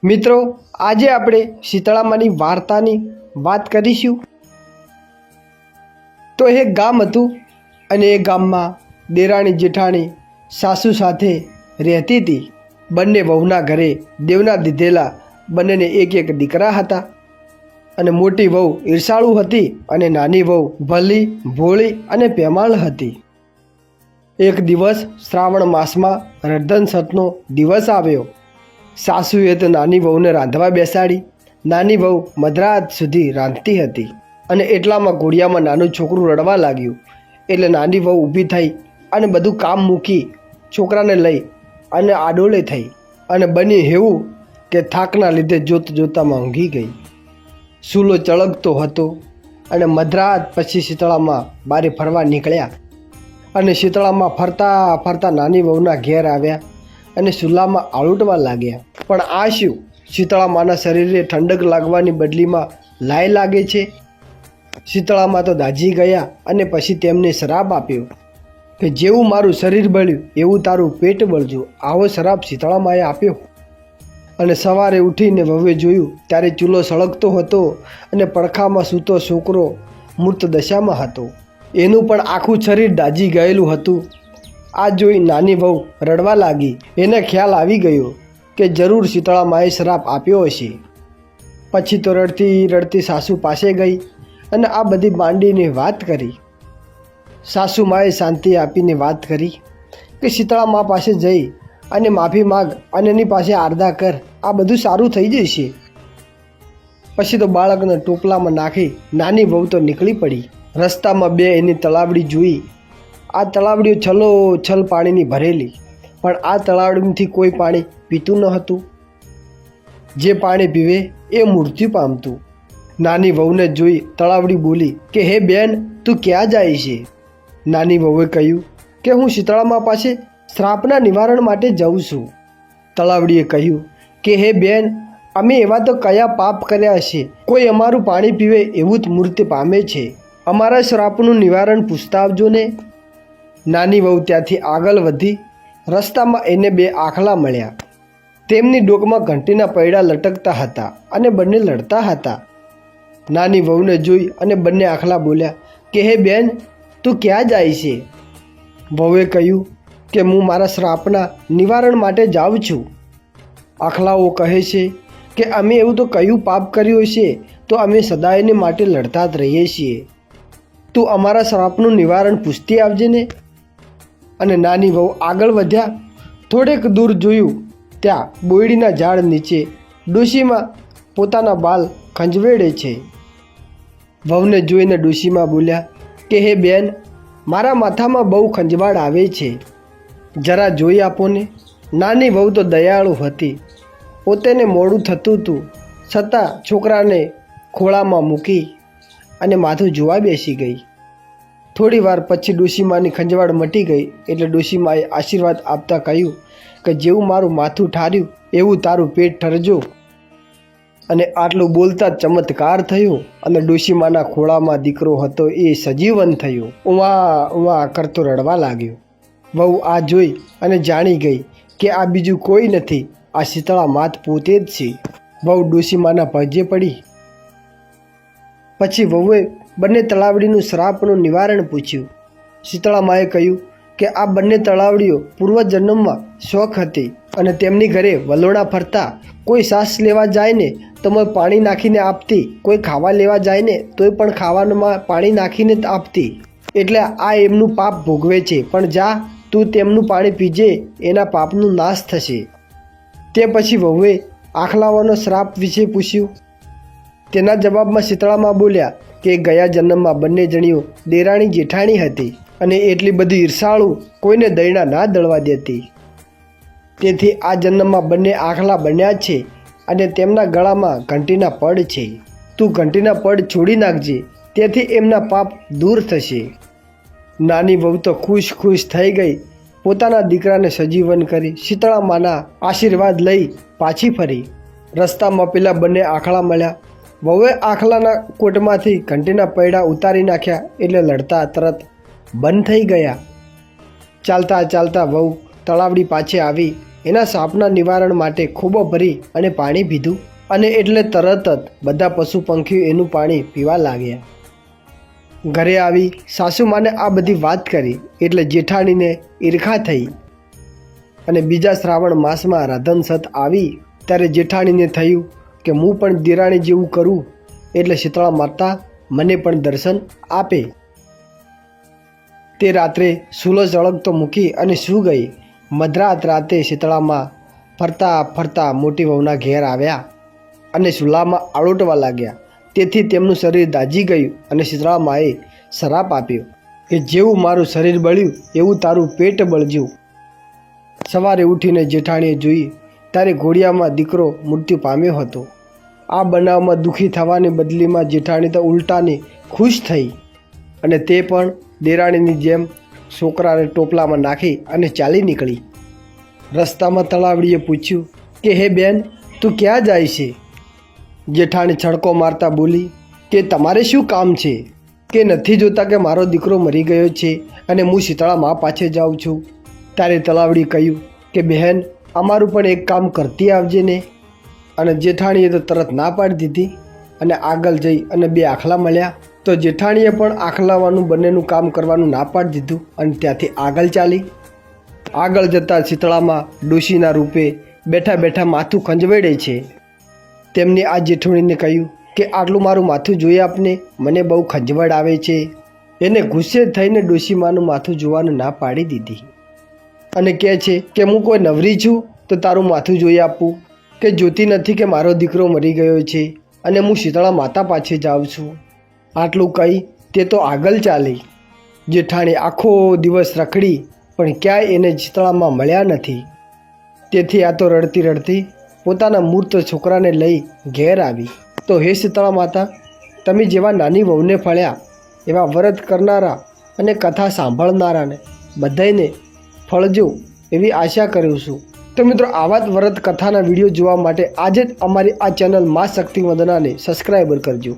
મિત્રો, આજે આપણે શીતળામાની વાર્તાની વાત કરીશું। તો એક ગામ હતું અને એ ગામમાં દેરાણી જેઠાણી સાસુ સાથે રહેતી હતી। બંને વહુના ઘરે દેવના દીધેલા બંનેને એક એક દીકરા હતા અને મોટી વહુ ઈર્ષાળુ હતી અને નાની વહુ ભલી ભોળી અને પ્રેમાળ હતી। એક દિવસ શ્રાવણ માસમાં રધન સતનો દિવસ આવ્યો। સાસુએ તો નાની વહુને રાંધવા બેસાડી। નાની વહુ મધરાત સુધી રાંધતી હતી અને એટલામાં ઘોડિયામાં નાનું છોકરું રડવા લાગ્યું। એટલે નાની વહુ ઊભી થઈ અને બધું કામ મૂકી છોકરાને લઈ અને આડોળે થઈ અને બન્યું એવું કે થાકના લીધે જોતામાં ઊંઘી ગઈ। સૂલો ચળકતો હતો અને મધરાત પછી શીતળામાં બારે ફરવા નીકળ્યા અને શીતળામાં ફરતા ફરતા નાની વહુના ઘેર આવ્યા અને ચૂલામાં આળૂટવા લાગ્યા। પણ આ શું? શીતળામાના શરીરે ઠંડક લાગવાની બદલીમાં લાય લાગે છે। શીતળામાં તો દાઝી ગયા અને પછી તેમને શ્રાપ આપ્યો કે જેવું મારું શરીર બળ્યું એવું તારું પેટ બળજો। આવો શ્રાપ શીતળામાએ આપ્યો અને સવારે ઉઠીને વહુએ જોયું ત્યારે ચૂલો સળગતો હતો અને પડખામાં સૂતો છોકરો મૂર્ત દશામાં હતો। એનું પણ આખું શરીર દાઝી ગયેલું હતું। આ જોઈ નાની વહુ રડવા લાગી। એને ખ્યાલ આવી ગયો કે જરૂર શીતળામાએ શ્રાપ આપ્યો હશે। પછી તો રડતી રડતી સાસુ પાસે ગઈ અને આ બધી માંડીને વાત કરી। સાસુમાએ શાંતિ આપીને વાત કરી કે શીતળામા પાસે જઈ અને માફી માગ અને એની પાસે આરદા કર, આ બધું સારું થઈ જશે। પછી તો બાળકને ટોપલામાં નાખી નાની વહુ તો નીકળી પડી। રસ્તામાં બે એની તલાવડી જોઈ। આ તલાવડીઓ છલોછલ પાણીની ભરેલી, પણ આ તલાવડીમાંથી કોઈ પાણી પીતું ન હતું। જે પાણી પીવે એ મૃત્યુ પામતું। નાની વહુને જોઈ તલાવડી બોલી કે હે બેન, તું ક્યાં જાય છે? નાની વહુએ કહ્યું કે હું શીતળામા પાસે શ્રાપના નિવારણ માટે જાઉં છું। તલાવડીએ કહ્યું કે હે બેન, અમે એવા તો કયા પાપ કર્યા છે, કોઈ અમારું પાણી પીવે એવું જ મૃત્યુ પામે છે। અમારા શ્રાપનું નિવારણ પૂછતા આવજો ને। નાની વહુ ત્યાંથી આગળ વધી। રસ્તામાં એને બે આખલા મળ્યા। તેમની ડોકમાં ઘંટીના પૈડા લટકતા હતા અને બંને લડતા હતા। નાની વહુને જોઈ અને બંને આખલા બોલ્યા કે હે બેન, તું ક્યાં જાય છે? વહુએ કહ્યું કે હું મારા શ્રાપના નિવારણ માટે જાઉં છું। આખલાઓ કહે છે કે અમે એવું તો કયું પાપ કર્યું છે તો અમે સદાયને માટે લડતા જ રહીએ છીએ। તું અમારા શ્રાપનું નિવારણ પૂછતી આવજે ને। અને નાની વહુ આગળ વધ્યા। થોડેક દૂર જોયું ત્યાં બોયડીના ઝાડ નીચે ડોશીમાં પોતાના બાલ ખંજવેડે છે। વહુને જોઈને ડોશીમાં બોલ્યા કે હે બેન, મારા માથામાં બહુ ખંજવાળ આવે છે, જરા જોઈ આપો ને। નાની વહુ તો દયાળુ હતી। પોતેને મોડું થતું હતું છતાં છોકરાને ખોળામાં મૂકી અને માથું જોવા બેસી ગઈ। થોડી વાર પછી ડોશીમાની ખંજવાળ મટી ગઈ એટલે ડોશીમાએ આશીર્વાદ આપતા કહ્યું કે જેવું મારું માથું ઠાર્યું એવું તારું પેટ ઠરજો। અને આટલું બોલતા જ ચમત્કાર થયો અને ડોશીમાના ખોળામાં દીકરો હતો એ સજીવન થયો। ઉવા ઉવા કરતો રડવા લાગ્યો। વહુ આ જોઈ અને જાણી ગઈ કે આ બીજું કોઈ નથી, આ શીતળા માત પોતે જ છે। વહુ ડોશીમાના પગે પડી। પછી વહુએ બંને તલાવડીનું શ્રાપનું નિવારણ પૂછ્યું। શીતળામાએ કહ્યું કે આ બંને તલાવડીઓ પૂર્વજન્મમાં શોખ હતી અને તેમની ઘરે વલોણા ફરતા। કોઈ સાસ લેવા જાય ને તો મેં પાણી નાખીને આપતી, કોઈ ખાવા લેવા જાય ને તોય પણ ખાવામાં પાણી નાખીને જ આપતી। એટલે આ એમનું પાપ ભોગવે છે, પણ જા તું તેમનું પાણી પીજે, એના પાપનું નાશ થશે। તે પછી વહુએ આખલાઓનો શ્રાપ વિશે પૂછ્યું। તેના જવાબમાં શીતળામા બોલ્યા કે ગયા જન્મમાં બંને જણીઓ દેરાણી જેઠાણી હતી અને એટલી બધી ઈર્ષાળુ કોઈને દયણા ના દળવા દેતી। તેથી આ જન્મમાં બંને આખલા બન્યા છે અને તેમના ગળામાં ઘંટીના પડ છે। તું ઘંટીના પડ છોડી નાખજે, તેથી એમના પાપ દૂર થશે। નાની વહુ તો ખુશ થઈ ગઈ। પોતાના દીકરાને સજીવન કરી શીતળામાના આશીર્વાદ લઈ પાછી ફરી। રસ્તામાં પેલા બંને આખલા મળ્યા। વહુએ આખલાના કોટમાંથી ઘંટીના પૈડા ઉતારી નાખ્યા એટલે લડતા તરત બંધ થઈ ગયા। ચાલતા ચાલતા વહુ તળાવડી પાછે આવી એના સાપના નિવારણ માટે ખૂબ ભરી અને પાણી પીધું અને એટલે તરત જ બધા પશુ પંખીઓ એનું પાણી પીવા લાગ્યા. ઘરે આવી સાસુમાને આ બધી વાત કરી એટલે જેઠાણીને ઈર્ખા થઈ અને બીજા શ્રાવણ માસમાં રાધનસત આવી ત્યારે જેઠાણીને થયું કે હું પણ દેરાણી જેવું કરું એટલે શીતળા માતા મને પણ દર્શન આપે. તે રાત્રે સૂલો સળગતો મૂકી અને સૂ ગઈ. મધરાત રાતે શીતળામાં ફરતા ફરતા મોટી વહુના ઘેર આવ્યા અને ચૂલામાં આળોટવા લાગ્યા. તેથી તેમનું શરીર દાઝી ગયું અને શીતળામાએ શ્રાપ આપ્યો કે જેવું મારું શરીર બળ્યું એવું તારું પેટ બળજ્યું. સવારે ઉઠીને જેઠાણીએ જોઈ ત્યારે ઘોડિયામાં દીકરો મૃત્યુ પામ્યો હતો. આ બનાવમાં દુઃખી થવાની બદલીમાં જેઠાણી તો ઉલટાની ખુશ થઈ અને તે પણ દેરાણીની જેમ છોકરાને ટોપલામાં નાખી અને ચાલી નીકળી. રસ્તામાં તળાવડીએ પૂછ્યું કે હે બેન, તું ક્યાં જાય છે? જેઠાણી છડકો મારતા બોલી કે તમારે શું કામ છે કે નથી જોતા કે મારો દીકરો મરી ગયો છે અને હું શીતળા મા પાછે જાઉં છું. ત્યારે તળાવડી કહ્યું કે બહેન, અમારું પણ એક કામ કરતી આવજે ને. અને જેઠાણીએ તો તરત ના પાડી દીધી અને આગળ જઈ અને બે આખલા મળ્યા તો જેઠાણીએ પણ આખલાવાનું બંનેનું કામ કરવાનું ના પાડી દીધું અને ત્યાંથી આગળ ચાલી. આગળ જતાં શીતળામાં ડોશીના રૂપે બેઠા બેઠા માથું ખંજવેડે છે. તેમની આ જેઠાણીને કહ્યું કે આટલું મારું માથું જોઈ આપને, મને બહુ ખંજવડ આવે છે. એને ગુસ્સે થઈને ડોશીમાનું માથું જોવાનું ના પાડી દીધી અને કહે છે કે હું કોઈ નવરી છું તો તારું માથું જોઈ આપું કે જોતી નથી કે મારો દીકરો મરી ગયો છે અને હું શીતળા માતા પાછે જાઉં છું. આટલું કહી તે તો આગળ ચાલી. જેઠાણી આખો દિવસ રખડી પણ ક્યાંય એને શીતળામાં મળ્યા નથી. તેથી આ તો રડતી રડતી પોતાના મૂર્ત છોકરાને લઈ ઘેર આવી. તો હે શીતળા માતા, તમે જેવા નાની વહુને ફળ્યા એવા વ્રત કરનારા અને કથા સાંભળનારાને બધાને ફળજો એવી આશા કરું છું. તો મિત્રો, આવા જ વ્રત કથાના વિડીયો જોવા માટે આજે જ અમારી આ ચેનલ મા શક્તિ વંદનાને સબસ્ક્રાઈબર કરજો.